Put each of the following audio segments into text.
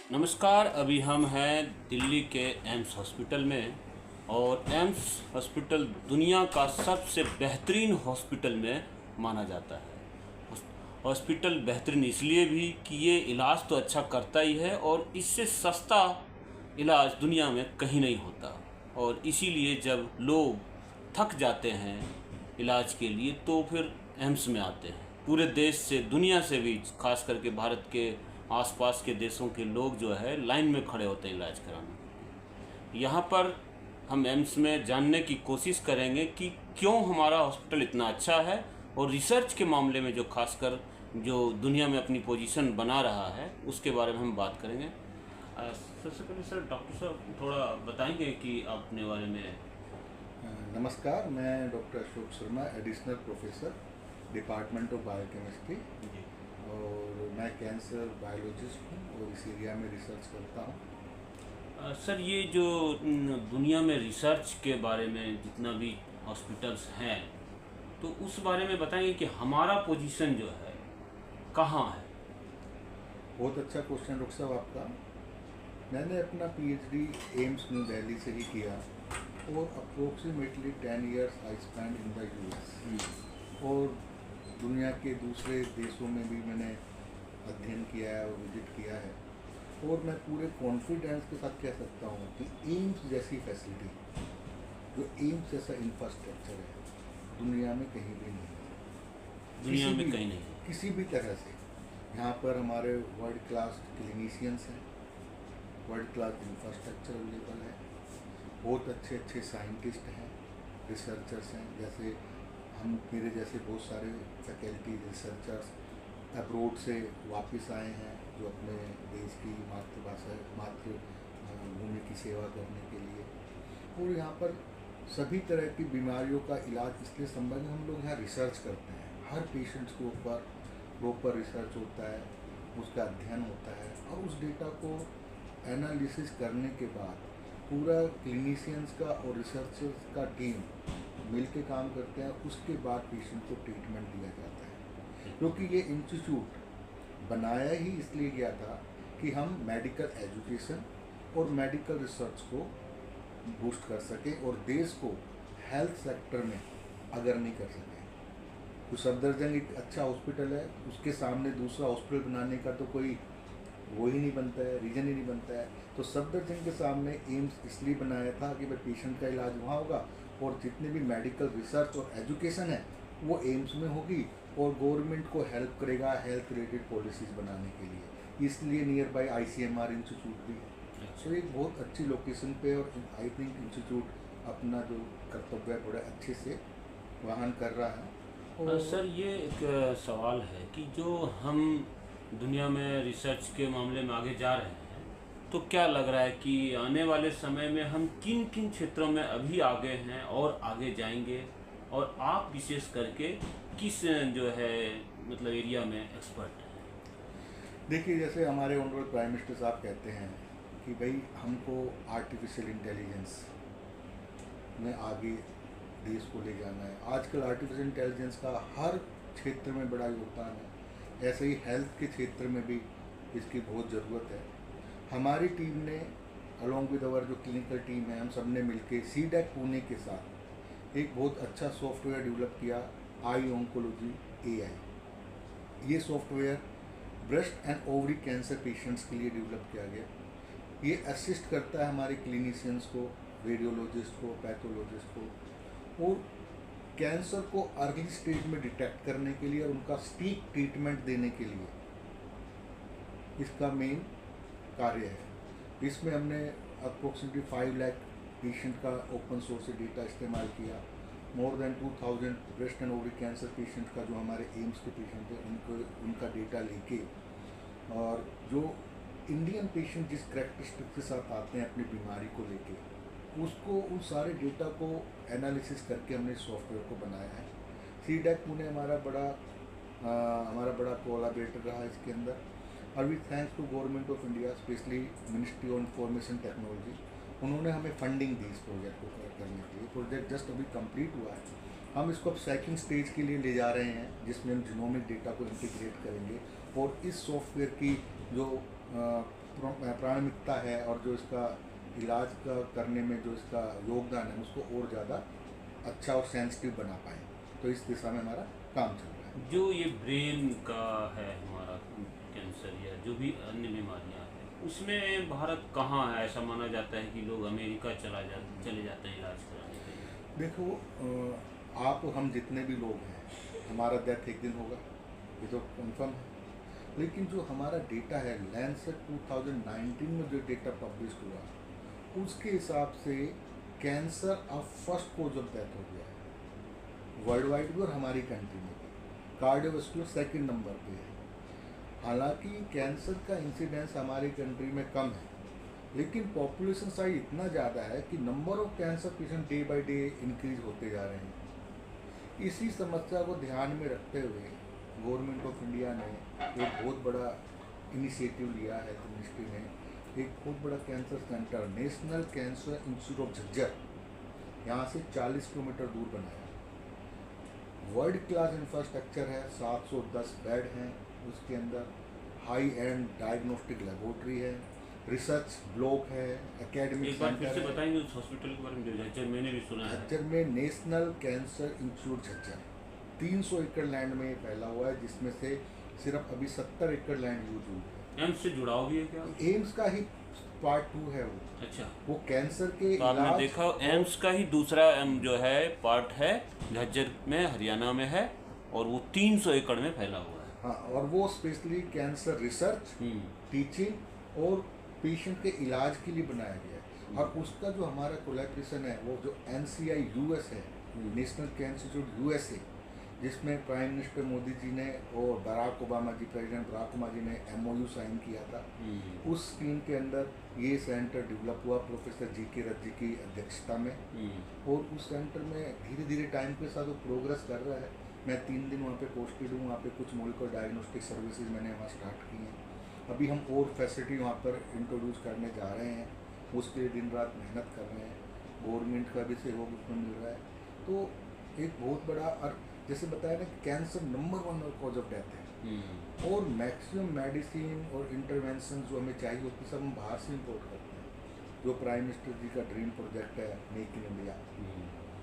नमस्कार। अभी हम हैं दिल्ली के एम्स हॉस्पिटल में और एम्स हॉस्पिटल दुनिया का सबसे बेहतरीन हॉस्पिटल में माना जाता है। हॉस्पिटल बेहतरीन इसलिए भी कि ये इलाज तो अच्छा करता ही है और इससे सस्ता इलाज दुनिया में कहीं नहीं होता। और इसीलिए जब लोग थक जाते हैं इलाज के लिए तो फिर एम्स में आते हैं। पूरे देश से, दुनिया से भी, खास करके भारत के आसपास के देशों के लोग जो है लाइन में खड़े होते हैं इलाज कराने के लिए। यहाँ पर हम एम्स में जानने की कोशिश करेंगे कि क्यों हमारा हॉस्पिटल इतना अच्छा है और रिसर्च के मामले में जो खासकर जो दुनिया में अपनी पोजीशन बना रहा है उसके बारे में हम बात करेंगे। सबसे पहले सर, डॉक्टर साहब थोड़ा बताएंगे कि अपने बारे में। नमस्कार, मैं doctor Ashok Sharma, additional professor, department of biochemistry, ji और मैं कैंसर बायोलॉजिस्ट हूँ और इस एरिया में रिसर्च करता हूँ। सर, ये जो दुनिया में रिसर्च के बारे में जितना भी हॉस्पिटल्स हैं तो उस बारे में बताएंगे कि हमारा पोजीशन जो है कहाँ है। बहुत अच्छा क्वेश्चन डॉक्टर साहब आपका। मैंने अपना पीएचडी एम्स न्यू दिल्ली से ही किया और approximately 10 years I spend in the US और दुनिया के दूसरे देशों में भी मैंने अध्ययन किया है और विजिट किया है। और मैं पूरे कॉन्फिडेंस के साथ कह सकता हूँ कि एम्स जैसी फैसिलिटी, जो एम्स जैसा इंफ्रास्ट्रक्चर है, दुनिया में कहीं भी नहीं है। दुनिया में कहीं नहीं है। किसी भी तरह से यहाँ पर हमारे वर्ल्ड क्लास क्लिनिशियंस हैं, वर्ल्ड क्लास इंफ्रास्ट्रक्चर अवेलेबल है, बहुत अच्छे अच्छे साइंटिस्ट हैं, रिसर्चर्स हैं। जैसे मेरे जैसे बहुत सारे फैकल्टी रिसर्चर्स अब्रोड से वापस आए हैं जो अपने देश की मातृभूमि की सेवा करने के लिए। और यहाँ पर सभी तरह की बीमारियों का इलाज इसलिए संभव है, हम लोग यहाँ रिसर्च करते हैं। हर पेशेंट्स के ऊपर प्रॉपर रिसर्च होता है, उसका अध्ययन होता है और उस डेटा को एनालिसिस करने के बाद पूरा क्लिनिशियंस का और रिसर्चर्स का टीम मिल के काम करते हैं। उसके बाद पेशेंट को ट्रीटमेंट दिया जाता है, क्योंकि ये इंस्टीट्यूट बनाया ही इसलिए गया था कि हम मेडिकल एजुकेशन और मेडिकल रिसर्च को बूस्ट कर सकें और देश को हेल्थ सेक्टर में अग्रणी कर सकें। तो सफदरजंग एक अच्छा हॉस्पिटल है, उसके सामने दूसरा हॉस्पिटल बनाने का तो कोई वो ही नहीं बनता है, रीजन ही नहीं बनता है। तो सफदरजंग के सामने एम्स इसलिए बनाया था कि भाई पेशेंट का इलाज वहाँ होगा और जितने भी मेडिकल रिसर्च और एजुकेशन है वो एम्स में होगी और गवर्नमेंट को हेल्प करेगा हेल्थ रिलेटेड पॉलिसीज़ बनाने के लिए। इसलिए नियर बाई ICMR इंस्टीट्यूट भी है। तो एक बहुत अच्छी लोकेशन पे और आई थिंक इंस्टीट्यूट अपना जो कर्तव्य बड़े अच्छे से वहन कर रहा है। और सर, ये एक सवाल है कि जो हम दुनिया में रिसर्च के मामले में आगे जा रहे हैं तो क्या लग रहा है कि आने वाले समय में हम किन किन क्षेत्रों में अभी आगे हैं और आगे जाएंगे, और आप विशेष करके किस जो है मतलब एरिया में एक्सपर्ट हैं। देखिए, जैसे हमारे ऑनरेबल प्राइम मिनिस्टर साहब कहते हैं कि भाई हमको आर्टिफिशियल इंटेलिजेंस में आगे देश को ले जाना है। आजकल आर्टिफिशियल इंटेलिजेंस का हर क्षेत्र में बड़ा योगदान है, ऐसे ही हेल्थ के क्षेत्र में भी इसकी बहुत ज़रूरत है। हमारी टीम ने अलॉन्ग विद अवर जो क्लिनिकल टीम है, हम सब ने मिलकर CDAC पुणे के साथ एक बहुत अच्छा सॉफ्टवेयर डेवलप किया, आई ऑन्कोलॉजी AI। ये software breast and ovary cancer patients के लिए डेवलप किया गया। ये असिस्ट करता है हमारे क्लिनिशियंस को, रेडियोलॉजिस्ट को, पैथोलॉजिस्ट को, और कैंसर को अर्ली स्टेज में डिटेक्ट करने के लिए और उनका सटीक ट्रीटमेंट देने के लिए इसका मेन कार्य है। इसमें हमने अप्रोक्सीमेटली 5 लाख पेशेंट का ओपन सोर्स से डेटा इस्तेमाल किया। More than 2000 breast and ovary cancer patient का जो हमारे एम्स के पेशेंट हैं उनका डेटा लेके, और जो इंडियन पेशेंट जिस करैक्टरिस्टिक के साथ आते हैं अपनी बीमारी को लेके, उसको उन सारे डेटा को एनालिसिस करके हमने सॉफ्टवेयर को बनाया है। CDAC पुणे हमारा बड़ा कोलैबोरेटर रहा इसके अंदर। और we thanks to government of India, specially ministry of information technology, उन्होंने हमें फंडिंग दी इस प्रोजेक्ट को करने के लिए। प्रोजेक्ट जस्ट अभी कंप्लीट हुआ है। हम इसको अब सेकंड स्टेज के लिए ले जा रहे हैं, जिसमें हम जीनोमिक डेटा को इंटीग्रेट करेंगे और इस सॉफ्टवेयर की जो प्राथमिकता है और जो इसका इलाज का करने में जो इसका योगदान है उसको और ज़्यादा अच्छा और सेंसिटिव बना पाएँ। तो इस दिशा में हमारा काम चल रहा है। जो ये ब्रेन का है हमारा कैंसर या जो भी अन्य बीमारियां हैं, उसमें भारत कहाँ है? ऐसा माना जाता है कि लोग अमेरिका चले जाते हैं इलाज कराने के लिए। देखो आप हम जितने भी लोग हैं, हमारा डेथ एक दिन होगा, ये तो कन्फर्म है। लेकिन जो हमारा डेटा है लैंसेट 2019 में जो डेटा पब्लिश हुआ, उसके हिसाब से कैंसर अब फर्स्ट कोज ऑफ डेथ हो गया है वर्ल्ड वाइड भी और हमारी कंट्री में भी। कार्डियोवास्कुलर सेकंड नंबर पे है। हालांकि कैंसर का इंसिडेंस हमारी कंट्री में कम है, लेकिन पॉपुलेशन साइज इतना ज़्यादा है कि number of cancer patient day by day increase होते जा रहे हैं। इसी समस्या को ध्यान में रखते हुए गवर्नमेंट ऑफ इंडिया ने एक बहुत बड़ा इनिशिएटिव लिया है। मिनिस्ट्री ने एक बहुत बड़ा cancer centre national cancer institute of Jhajjar यहाँ से 40 किलोमीटर दूर बनाया। वर्ल्ड क्लास इंफ्रास्ट्रक्चर है, 710 बेड हैं, उसके अंदर हाई एंड डायग्नोस्टिक लेबोरेटरी है, रिसर्च ब्लॉक है, एकेडमिक एक बार फिर सेंटर से है। बताएंगे उस हॉस्पिटल के बारे में? जो झज्जर मैंने भी सुना है। झज्जर में नेशनल कैंसर इंस्टीट्यूट झज्जर 300 एकड़ लैंड में फैला हुआ है, जिसमें से सिर्फ अभी 70 एकड़ लैंड यूज हुई है। एम्स से जुड़ाव भी है क्या? एम्स का ही पार्ट 2 है वो। अच्छा, वो कैंसर के तो आपने इलाज देखा एम्स का ही दूसरा जो है पार्ट है, झज्जर में हरियाणा में है और वो 300 एकड़ में फैला हुआ है। हाँ, और वो स्पेशली कैंसर रिसर्च, टीचिंग और पेशेंट के इलाज के लिए बनाया गया है। और उसका जो हमारा कोलैबोरेशन है वो जो NCI US है, नेशनल कैंसर इंस्टीट्यूट USA, जिसमें प्राइम मिनिस्टर मोदी जी ने और बराक ओबामा जी, प्रेसिडेंट बराक ओबामा जी ने MOU साइन किया था। उस स्कीम के अंदर ये सेंटर डेवलप हुआ प्रोफेसर GK रथ जी की अध्यक्षता में। और उस सेंटर में धीरे धीरे टाइम के साथ वो प्रोग्रेस कर रहा है। मैं 3 दिन वहाँ पे पोस्टेड हूँ। वहाँ पे कुछ मोलिकुलर डायग्नोस्टिक सर्विसेज मैंने वहाँ स्टार्ट की हैं। अभी हम और फैसिलिटी वहाँ पर इंट्रोड्यूस करने जा रहे हैं, उसके लिए दिन रात मेहनत कर रहे हैं। गवर्नमेंट का भी सहयोग उसमें मिल रहा है। तो एक बहुत बड़ा, और जैसे बताया ना, cancer number 1 cause of death है। और मैक्सिमम मेडिसिन और इंटरवेंशन जो हमें चाहिए होती सब हम बाहर से इम्पोर्ट करते हैं। जो प्राइम मिनिस्टर जी का ड्रीम प्रोजेक्ट है मेक इन इंडिया,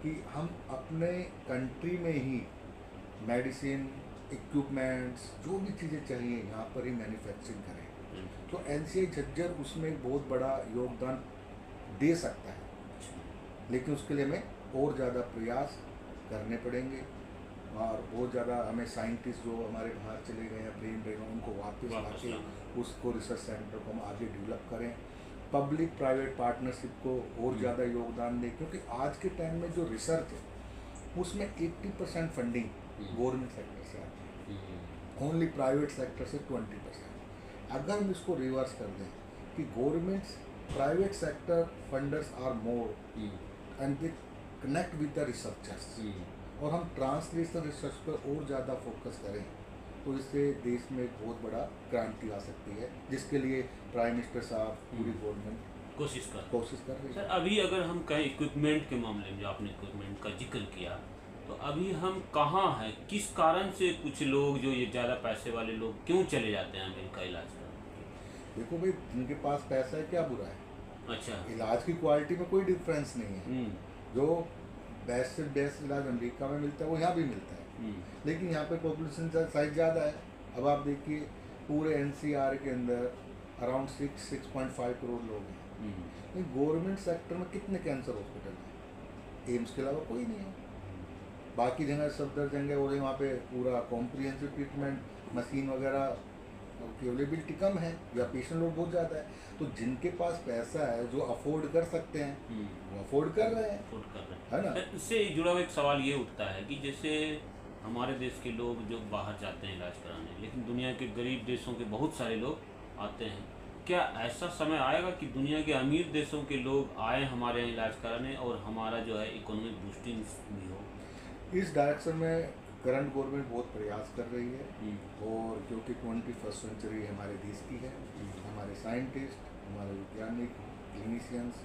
कि हम अपने कंट्री में ही मेडिसिन, इक्विपमेंट्स, जो भी चीज़ें चाहिए यहाँ पर ही मैन्युफैक्चरिंग करें। तो NCI झज्जर उसमें एक बहुत बड़ा योगदान दे सकता है, लेकिन उसके लिए हमें और ज़्यादा प्रयास करने पड़ेंगे। और बहुत ज़्यादा हमें साइंटिस्ट जो हमारे बाहर चले गए हैं, ब्रेन ड्रेन, उनको वापस लाके उसको रिसर्च सेंटर को हम आगे डेवलप करें। पब्लिक प्राइवेट पार्टनरशिप को और ज़्यादा योगदान दें, क्योंकि आज के टाइम में जो रिसर्च है उसमें 80% फंडिंग गवर्नमेंट सेक्टर से आती है, ओनली प्राइवेट सेक्टर से 20%। अगर हम इसको रिवर्स कर दें कि government private sector funders are more and they connect with the researchers, और हम ट्रांसलेशनल रिसर्च पर और ज़्यादा फोकस करें, तो इससे देश में एक बहुत बड़ा क्रांति आ सकती है, जिसके लिए प्राइम मिनिस्टर साहब, पूरी गवर्नमेंट कोशिश कर रही है। सर, अभी अगर हम कहें इक्विपमेंट के मामले में, जो आपने इक्विपमेंट का जिक्र किया, तो अभी हम कहाँ हैं? किस कारण से कुछ लोग जो ये ज़्यादा पैसे वाले लोग क्यों चले जाते हैं अमेरिका इलाज कराने? देखो भाई, जिनके पास पैसा है क्या बुरा है। अच्छा, इलाज की क्वालिटी में कोई डिफरेंस नहीं है। जो बेस्ट से बेस्ट इलाज अमेरिका में मिलता है वो यहाँ भी मिलता है, लेकिन यहाँ पे पॉपुलेशन साइज ज़्यादा है। अब आप देखिए पूरे NCR के अंदर अराउंड 6.5 करोड़ लोग हैं। लेकिन गवर्नमेंट सेक्टर में कितने कैंसर हॉस्पिटल हैं? एम्स के अलावा कोई नहीं है। बाकी जगह सफदरजंग और वहाँ पे पूरा कॉम्प्रिहेंसिव ट्रीटमेंट, मशीन वगैरह की अवेलेबिलिटी कम है या पेशेंट लोड बहुत ज़्यादा है। तो जिनके पास पैसा है, जो अफोर्ड कर सकते हैं, वो अफोर्ड कर रहे हैं, है ना। इससे जुड़ा हुआ एक सवाल ये उठता है कि जैसे हमारे देश के लोग जो बाहर जाते हैं इलाज कराने, लेकिन दुनिया के गरीब देशों के बहुत सारे लोग आते हैं। क्या ऐसा समय आएगा कि दुनिया के अमीर देशों के लोग आए हमारे यहाँ इलाज कराने और हमारा जो है इकोनॉमिक बूस्टिंग भी हो? इस डायरेक्शन में करंट गवर्नमेंट बहुत प्रयास कर रही है। और क्योंकि 21st सेंचुरी हमारे देश की है, हमारे साइंटिस्ट, हमारे वैज्ञानिक, clinicians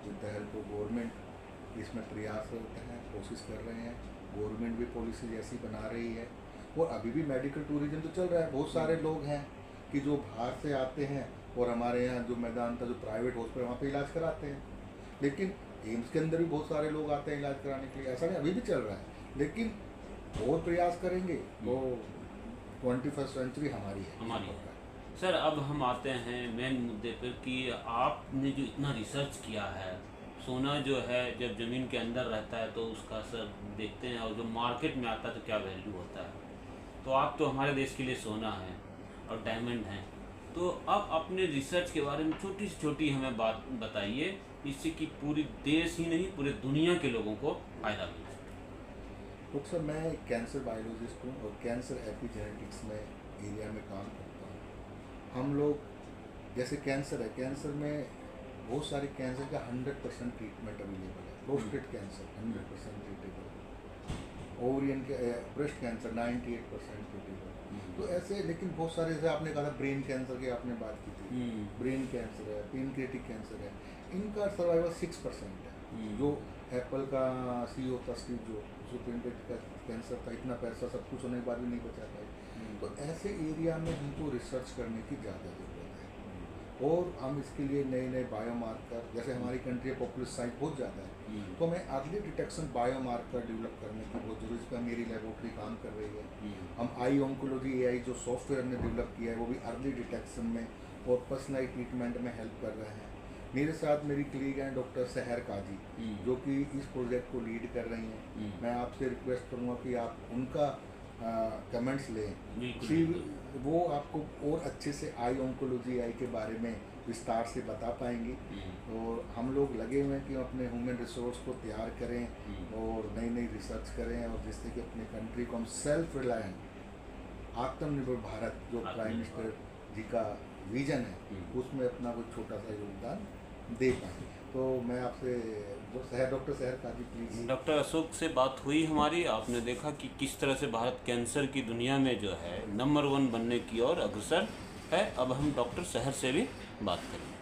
with the help of government इसमें प्रयासरत हैं, कोशिश कर रहे हैं। गवर्नमेंट भी पॉलिसी ऐसी बना रही है। और अभी भी मेडिकल टूरिज्म तो चल रहा है। बहुत सारे लोग हैं कि जो बाहर से आते हैं और हमारे यहाँ जो मैदान था, जो प्राइवेट हॉस्पिटल, वहाँ पे इलाज कराते हैं। लेकिन एम्स के अंदर भी बहुत सारे लोग आते हैं इलाज कराने के लिए, ऐसा नहीं, अभी भी चल रहा है। लेकिन और प्रयास करेंगे तो 21st सेंचुरी हमारी है। हमारी है। सर अब हम आते हैं मेन मुद्दे पर कि आपने जो इतना रिसर्च किया है, सोना जो है जब ज़मीन के अंदर रहता है तो उसका सर देखते हैं, और जो मार्केट में आता है तो क्या वैल्यू होता है। तो आप तो हमारे देश के लिए सोना है और डायमंड हैं, तो अब अपने रिसर्च के बारे में छोटी से छोटी हमें बात बताइए, इससे कि पूरी देश ही नहीं पूरे दुनिया के लोगों को फ़ायदा मिले। तो सर मैं एक कैंसर बायोलॉजिस्ट हूँ और कैंसर एपिजेनेटिक्स में एरिया में काम करता हूँ। हम लोग जैसे कैंसर है, कैंसर में बहुत सारे कैंसर का 100% ट्रीटमेंट अवेलेबल है। प्रोस्टेट कैंसर 100% ट्रीटेबल, ओवरियन के ब्रेस्ट कैंसर 98% ट्रीटेबल। तो ऐसे, लेकिन बहुत सारे, जैसे आपने कहा था ब्रेन कैंसर की आपने बात की थी, ब्रेन कैंसर है, पेनक्रिएटिक कैंसर है, इनका सर्वाइवल 6% है। जो एप्पल का CEO था स्टीव जॉब्स, उसको पेनक्रिएटिक कैंसर था, इतना पैसा सब कुछ होने के बाद भी नहीं बचा पाए। तो ऐसे एरिया में हमको रिसर्च करने की ज़्यादा ज़रूरत है, और हम इसके लिए नए नए बायोमार्कर, जैसे हमारी कंट्री पॉपुलेशन साइज बहुत ज़्यादा है, तो हमें अर्ली डिटेक्शन बायोमार्कर डेवलप करने की बहुत जरूरी है। इस पर मेरी लेबोरेटरी काम कर रही है। हम आई ऑन्कोलॉजी AI जो सॉफ्टवेयर हमने डेवलप किया है, वो भी अर्ली डिटेक्शन में और पर्सनलाइज ट्रीटमेंट में हेल्प कर रहे हैं। मेरे साथ मेरी कलीग हैं डॉक्टर सहर काजी, जो कि इस प्रोजेक्ट को लीड कर रही हैं। मैं आपसे रिक्वेस्ट करूँगा कि आप उनका कमेंट्स लें, वो आपको और अच्छे से आई ऑन्कोलॉजी AI के बारे में विस्तार से बता पाएंगी। और हम लोग लगे हुए हैं कि अपने ह्यूमन रिसोर्स को तैयार करें और नई नई रिसर्च करें, और जिससे कि अपने कंट्री को हम सेल्फ रिलायंट, आत्मनिर्भर भारत जो प्राइम मिनिस्टर जी का विजन है, उसमें अपना कोई छोटा सा योगदान दे पाएँ। तो मैं आपसे डॉक्टर सहर काजी प्लीज। डॉक्टर अशोक से बात हुई हमारी, आपने देखा कि किस तरह से भारत कैंसर की दुनिया में जो है नंबर 1 बनने की ओर अग्रसर है। अब हम डॉक्टर सहर से भी बात करेंगे।